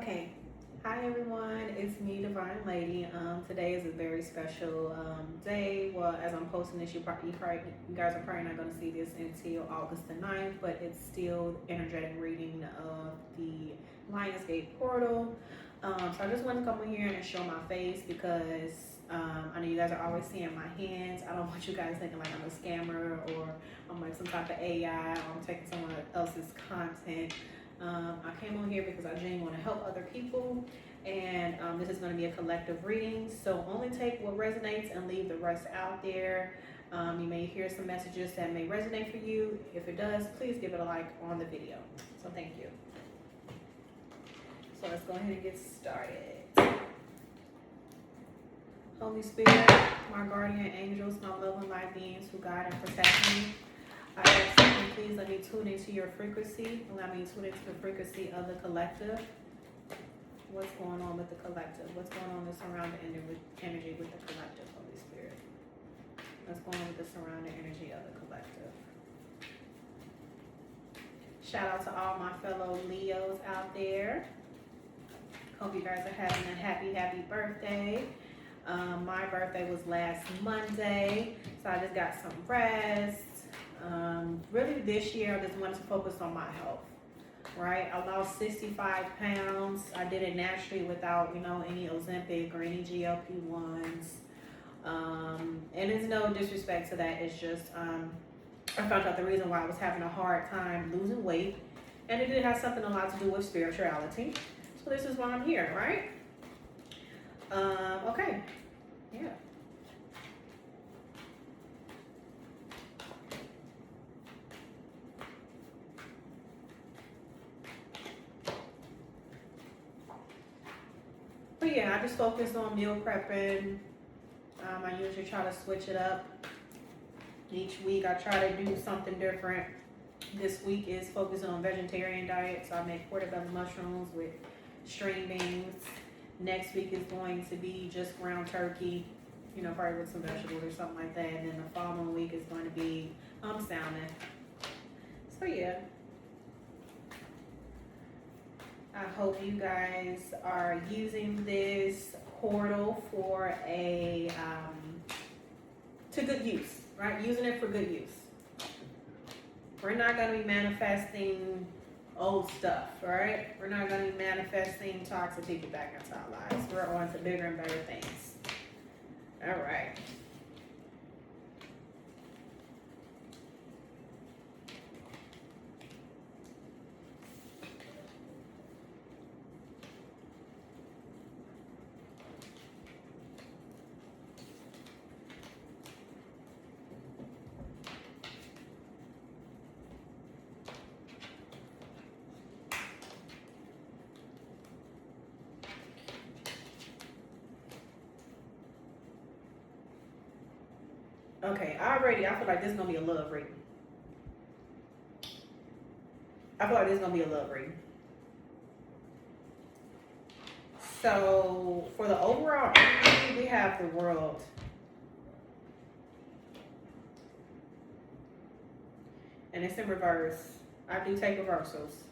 Okay. Hi everyone, it's me, Divine Lady. Today is a very special day. Well, as I'm posting this, you guys are probably not going to see this until August the 9th, but it's still energetic reading of the Lionsgate portal. So I just wanted to come in here and show my face because I know you guys are always seeing my hands. I don't want you guys thinking like I'm a scammer or I'm like some type of AI or I'm taking someone else's content. I came on here because I genuinely want to help other people, and this is going to be a collective reading. So only take what resonates and leave the rest out there. You may hear some messages that may resonate for you. If it does, please give it a like on the video. So thank you. So let's go ahead and get started. Holy Spirit, my guardian angels, my love and light beings who guide and protect me. I ask that you please let me tune into your frequency. Allow me to tune into the frequency of the collective. What's going on with the collective? What's going on with the surrounding energy with the collective, Holy Spirit? What's going on with the surrounding energy of the collective? Shout out to all my fellow Leos out there. Hope you guys are having a happy birthday. My birthday was last Monday, so I just got some rest. Really this year I just wanted to focus on my health, right? I lost 65 pounds. I did it naturally without, any Ozempic or any GLP-1s. And it's no disrespect to that. It's just, I found out the reason why I was having a hard time losing weight. And it did have something a lot to do with spirituality. So this is why I'm here, right? Okay. Yeah. But yeah, I just focus on meal prepping. I usually try to switch it up. Each week I try to do something different. This week is focusing on vegetarian diet, so I make portobello mushrooms with string beans. Next week is going to be just ground turkey, probably with some vegetables or something like that. And then the following week is going to be salmon. So yeah. I hope you guys are using this portal for to good use, right? Using it for good use. We're not going to be manifesting old stuff, right? We're not going to be manifesting toxic people back into our lives. We're on to bigger and better things. All right. Okay, I feel like this is going to be a love reading. So, for the overall energy, we have the world. And it's in reverse. I do take reversals.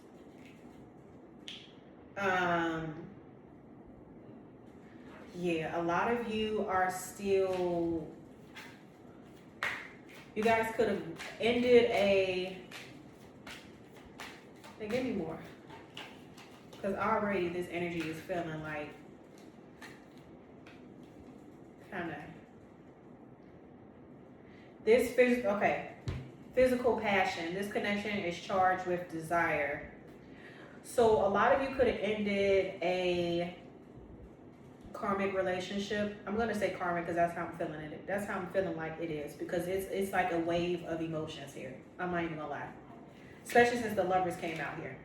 Yeah, a lot of you are still, you guys could have ended give me more. Because already this energy is feeling like, kind of, physical passion. This connection is charged with desire. So a lot of you could have ended a karmic relationship. I'm going to say karmic because that's how I'm feeling it. That's how I'm feeling like it is, because it's like a wave of emotions here. I'm not even going to lie. Especially since the Lovers came out here.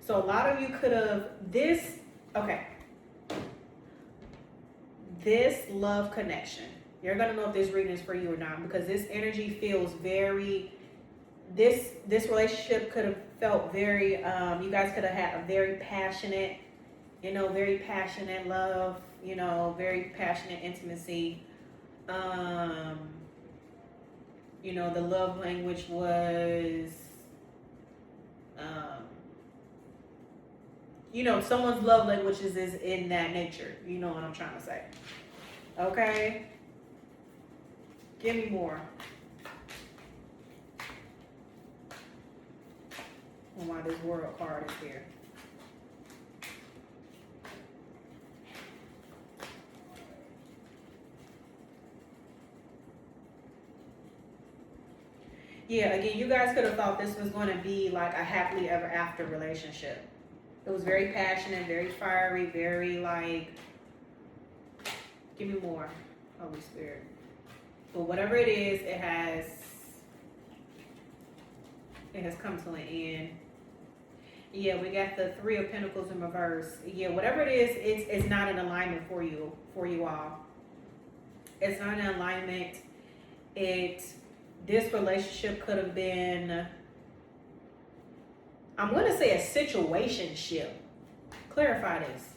So a lot of you could have, this love connection. You're going to know if this reading is for you or not, because this energy feels very, this relationship could have felt very, you guys could have had a very passionate love, very passionate intimacy. The love language was, you know, someone's love languages is in that nature. You know what I'm trying to say. Okay? Give me more. And why this world card is here. Yeah, again, you guys could have thought this was going to be like a happily ever after relationship. It was very passionate, very fiery, very like, give me more, Holy Spirit. But whatever it is, it has come to an end. Yeah, we got the Three of Pentacles in reverse. Yeah, whatever it is, it's not in alignment for you all. It's not in alignment. This relationship could have been, I'm going to say a situationship. Clarify this.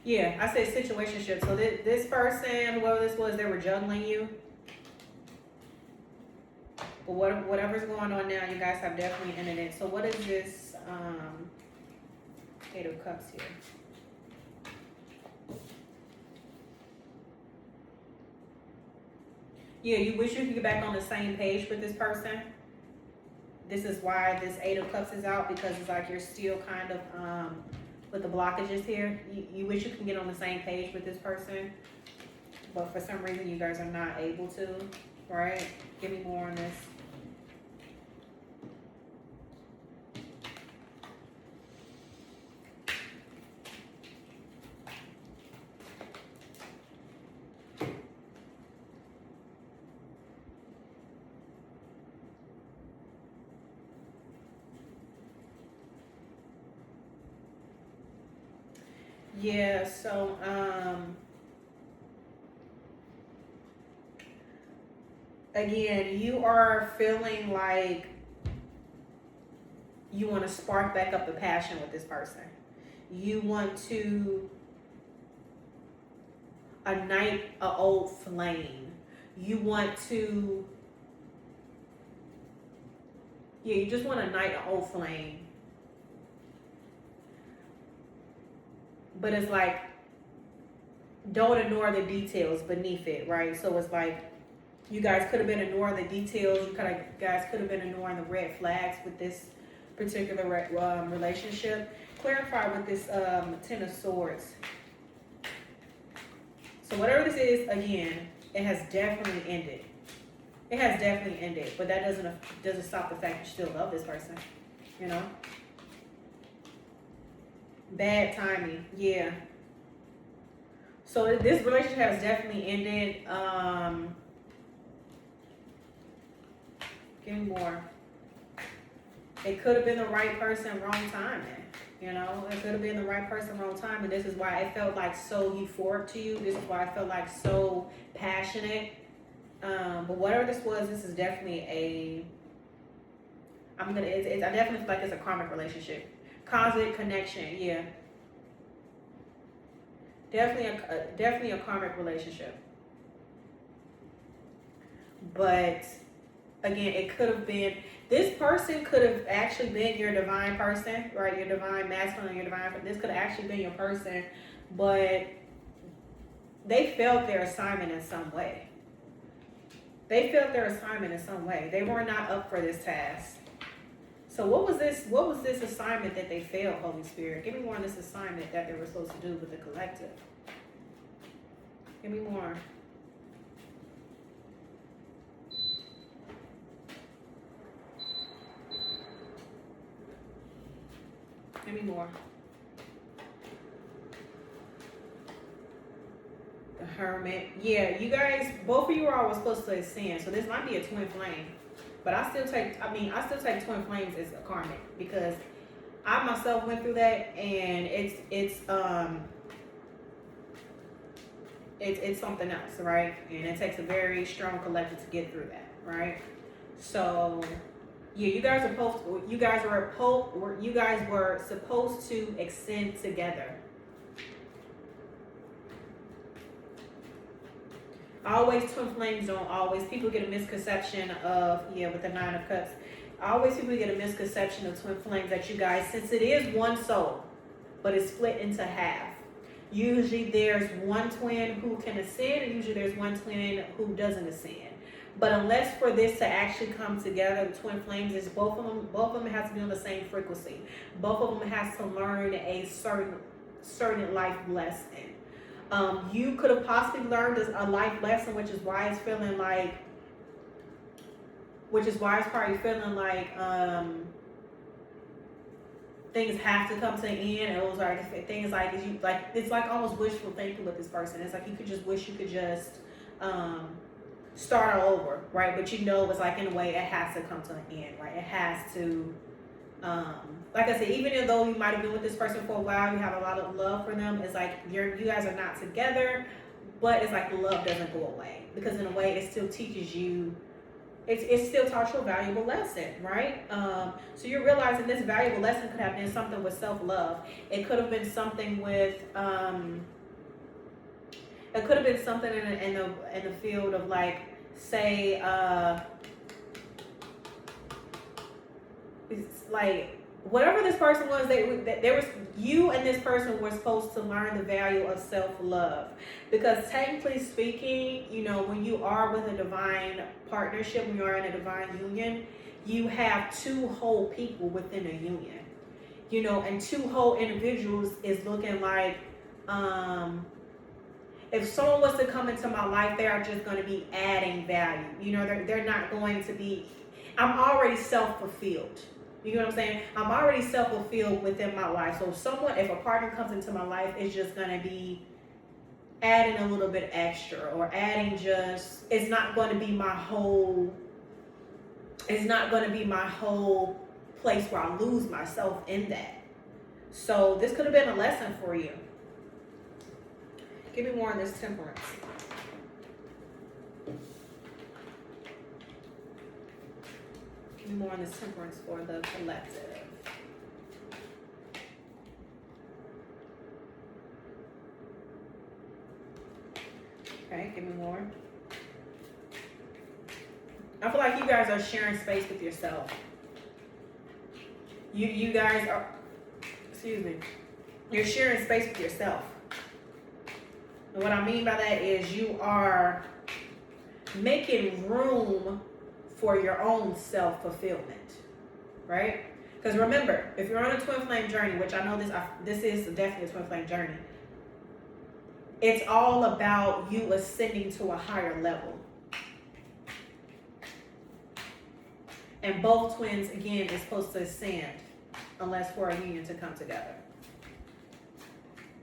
Yeah, I say situationship. So this person, whoever this was, they were juggling you. But whatever's going on now, you guys have definitely ended it. So what is this Eight of Cups here? Yeah, you wish you could get back on the same page with this person. This is why this Eight of Cups is out, because it's like you're still kind of with the blockages here. You wish you can get on the same page with this person, but for some reason you guys are not able to, right? Give me more on this. Yeah, so again, you are feeling like you want to spark back up the passion with this person. You want to ignite an old flame. You want to, yeah, you just want to ignite an old flame. But it's like, don't ignore the details beneath it, right? So it's like, you guys could have been ignoring the details. You guys could have been ignoring the red flags with this particular relationship. Clarify with this Ten of Swords. So whatever this is, again, it has definitely ended. It has definitely ended, but that doesn't stop the fact you still love this person, you know? Bad timing, yeah. So this relationship has definitely ended. Give me more. It could have been the right person, wrong time, man. You know, it could have been the right person, wrong time, and this is why it felt like so euphoric to you. This is why I felt like so passionate. But whatever this was, this is definitely I definitely feel like it's a karmic relationship. Cosmic connection, yeah. Definitely a karmic relationship. But again, it could have been, this person could have actually been your divine person, right? Your divine masculine, your divine, this could have actually been your person, but they failed their assignment in some way. They failed their assignment in some way. They were not up for this task. So what was this assignment that they failed, Holy Spirit? Give me more on this assignment that they were supposed to do with the collective. Give me more. Give me more. The Hermit. Yeah, you guys, both of you are all supposed to ascend. So this might be a twin flame. But I still take twin flames as a karmic, because I myself went through that, and it's something else, right? And it takes a very strong collective to get through that, right? So yeah, you guys were supposed to ascend together. Always twin flames don't always, people get a misconception of, yeah, with the Nine of Cups. Always people get a misconception of twin flames that you guys, since it is one soul, but it's split into half. Usually there's one twin who can ascend, and usually there's one twin who doesn't ascend. But unless for this to actually come together, the twin flames is both of them has to be on the same frequency. Both of them has to learn a certain life lesson. You could have possibly learned a life lesson, which is why it's feeling like, probably feeling like things have to come to an end. It was like things like it's like almost wishful thinking with this person. It's like you could just wish you could just start all over, right? But you know, it's like in a way it has to come to an end, right? It has to. Like I said, even though you might have been with this person for a while, you have a lot of love for them. It's like you guys are not together, but it's like the love doesn't go away, because in a way it still teaches you. It still taught you a valuable lesson, right? So you're realizing this valuable lesson could have been something with self-love. It could have been something with it could have been something in the field of, like, say it's like whatever this person was, there was, you and this person were supposed to learn the value of self-love. Because technically speaking, you know, when you are with a divine partnership, when you are in a divine union, you have two whole people within a union, you know, and two whole individuals is looking like, if someone was to come into my life, they are just going to be adding value. You know, they're not going to be, I'm already self-fulfilled. You know what I'm saying? I'm already self-fulfilled within my life. So if a partner comes into my life, it's just going to be adding a little bit extra, or adding just, it's not going to be my whole place where I lose myself in that. So this could have been a lesson for you. Give me more on this Temperance. Give me more on this Temperance for the collective. Okay, give me more. I feel like you guys are sharing space with yourself. You guys are, excuse me, you're sharing space with yourself. And what I mean by that is you are making room for your own self-fulfillment, right? Because remember, if you're on a twin flame journey, which I know this is definitely a twin flame journey, it's all about you ascending to a higher level. And both twins, again, is supposed to ascend unless for a union to come together.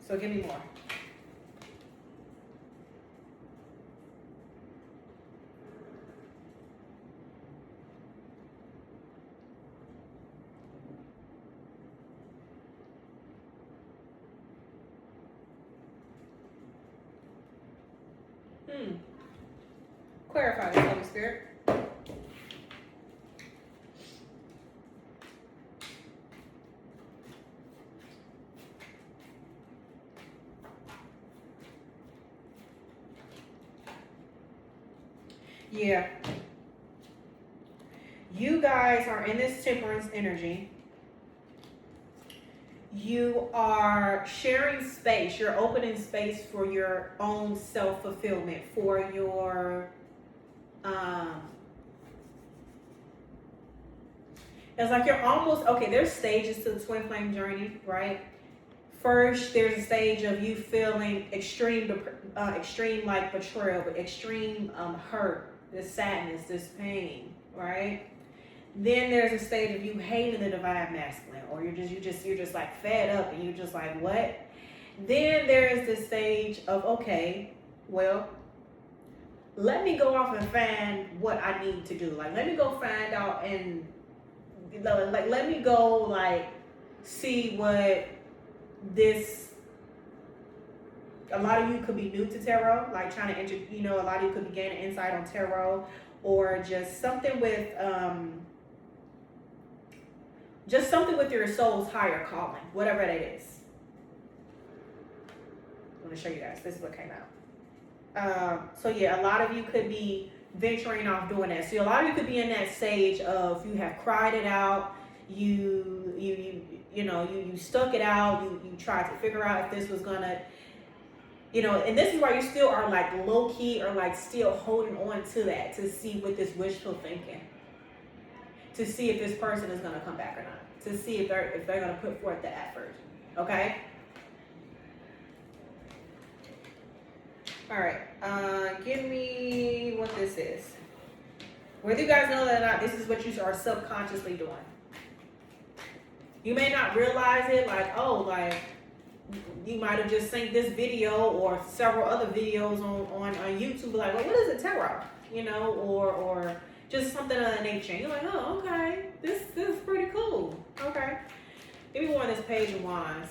So give me more. Clarify this, Holy Spirit. Yeah. You guys are in this Temperance energy. You are sharing space. You're opening space for your own self-fulfillment, for your it's like you're almost, okay, there's stages to the twin flame journey, right? First, there's a stage of you feeling extreme like betrayal, but extreme hurt, this sadness, this pain, right? Then there's a stage of you hating the divine masculine, or you're just like fed up, and you're just like, what? Then there is this stage of, okay, well, let me go off and find what I need to do. Like, let me go find out, and like, let me go, like, see what this. A lot of you could be new to tarot, like trying to enter. You know, a lot of you could be gaining insight on tarot, or just something with your soul's higher calling, whatever that is. I'm going to show you guys. This is what came out. So yeah, a lot of you could be venturing off doing that. So a lot of you could be in that stage of you have cried it out, you stuck it out, you tried to figure out if this was gonna, and this is why you still are like low key or like still holding on to that to see what this wishful thinking, to see if this person is gonna come back or not, to see if they're gonna put forth the effort. Okay. All right. Give me what this is. Whether you guys know that or not, this is what you are subconsciously doing. You may not realize it, like you might have just seen this video or several other videos on YouTube, like, well, what is a tarot? Or just something of that nature. And you're like, oh, okay, this is pretty cool. Okay. Give me more on this Page of Wands.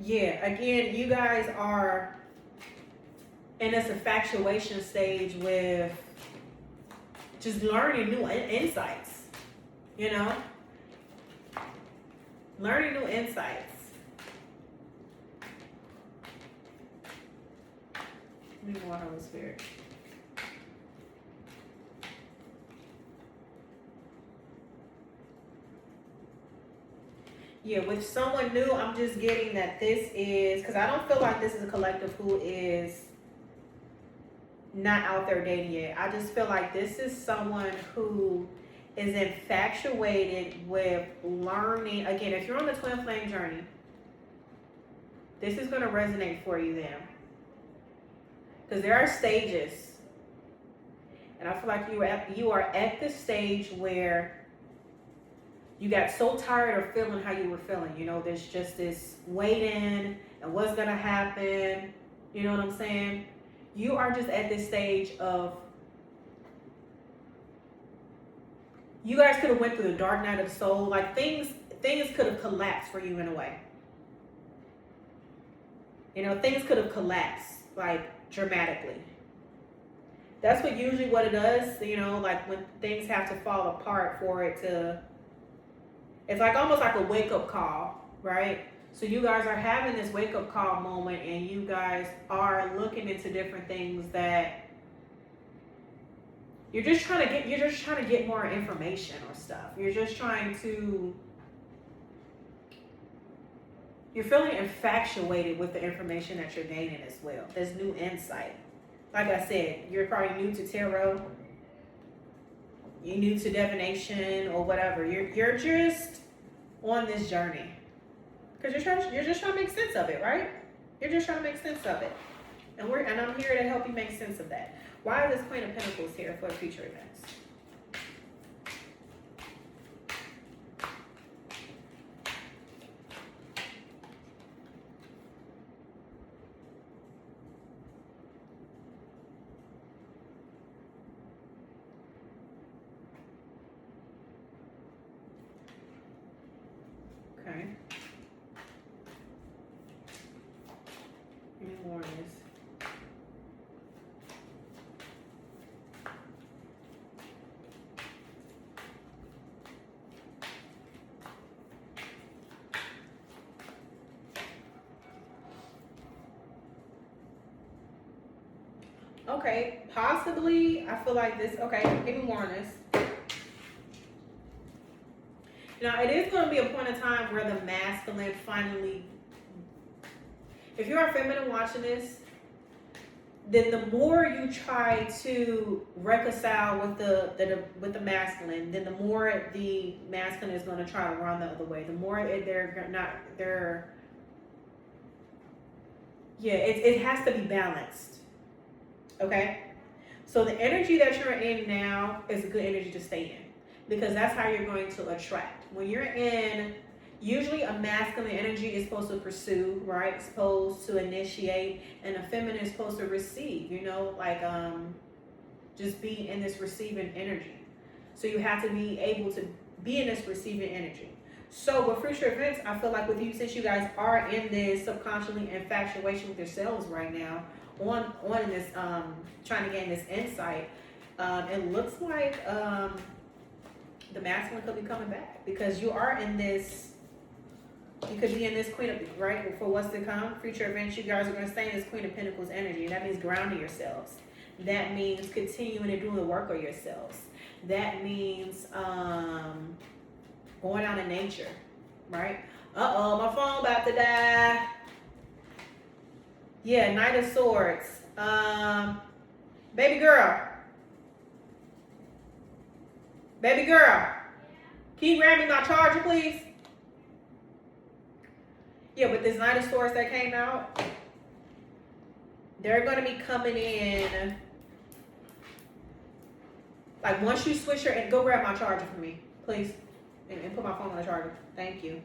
Yeah, again, you guys are in this infatuation stage with just learning new insights, learning new insights. Give me more, Holy Spirit. Yeah, with someone new, I'm just getting that this is, because I don't feel like this is a collective who is not out there dating yet. I just feel like this is someone who is infatuated with learning. Again, if you're on the twin flame journey, this is going to resonate for you then. Because there are stages. And I feel like you are at the stage where you got so tired of feeling how you were feeling. There's just this waiting and what's going to happen. You know what I'm saying? You are just at this stage of, you guys could have went through the dark night of the soul. Like things could have collapsed for you in a way. Things could have collapsed like dramatically. That's what it does. Like when things have to fall apart for it to, it's like almost like a wake-up call, right? So you guys are having this wake-up call moment, and you guys are looking into different things that you're just trying to get more information or stuff. You're feeling infatuated with the information that you're gaining as well. There's new insight. Like I said, you're probably new to tarot. You're new to divination or whatever. You're just on this journey because you're just trying to make sense of it, right? You're just trying to make sense of it, and I'm here to help you make sense of that. Why is this Queen of Pentacles here for future events? Okay. Any more on this? Okay, possibly. I feel like this. Okay, give me more on this. Now, it is going to be a point in time where the masculine finally, if you're a feminine watching this, then the more you try to reconcile with the masculine, then the more the masculine is going to try to run the other way. The more it has to be balanced. Okay? So the energy that you're in now is a good energy to stay in, because that's how you're going to attract. When you're in, usually a masculine energy is supposed to pursue, right? It's supposed to initiate, and a feminine is supposed to receive, just be in this receiving energy. So you have to be able to be in this receiving energy. So with future events, I feel like with you, since you guys are in this subconsciously infatuation with yourselves right now, on this trying to gain this insight, it looks like the masculine could be coming back because you are in this. You could be in this Queen of, right, for what's to come, future events. You guys are going to stay in this Queen of Pentacles energy. That means grounding yourselves. That means continuing to do the work on yourselves. That means going out in nature, right? Uh-oh, my phone about to die. Yeah, Knight of Swords. Baby girl. Baby girl. Can you grab me my charger, please? Yeah, with this Knight of Swords that came out, they're going to be coming in. Like, once you switch your, and go grab my charger for me, please. And put my phone on the charger. Thank you.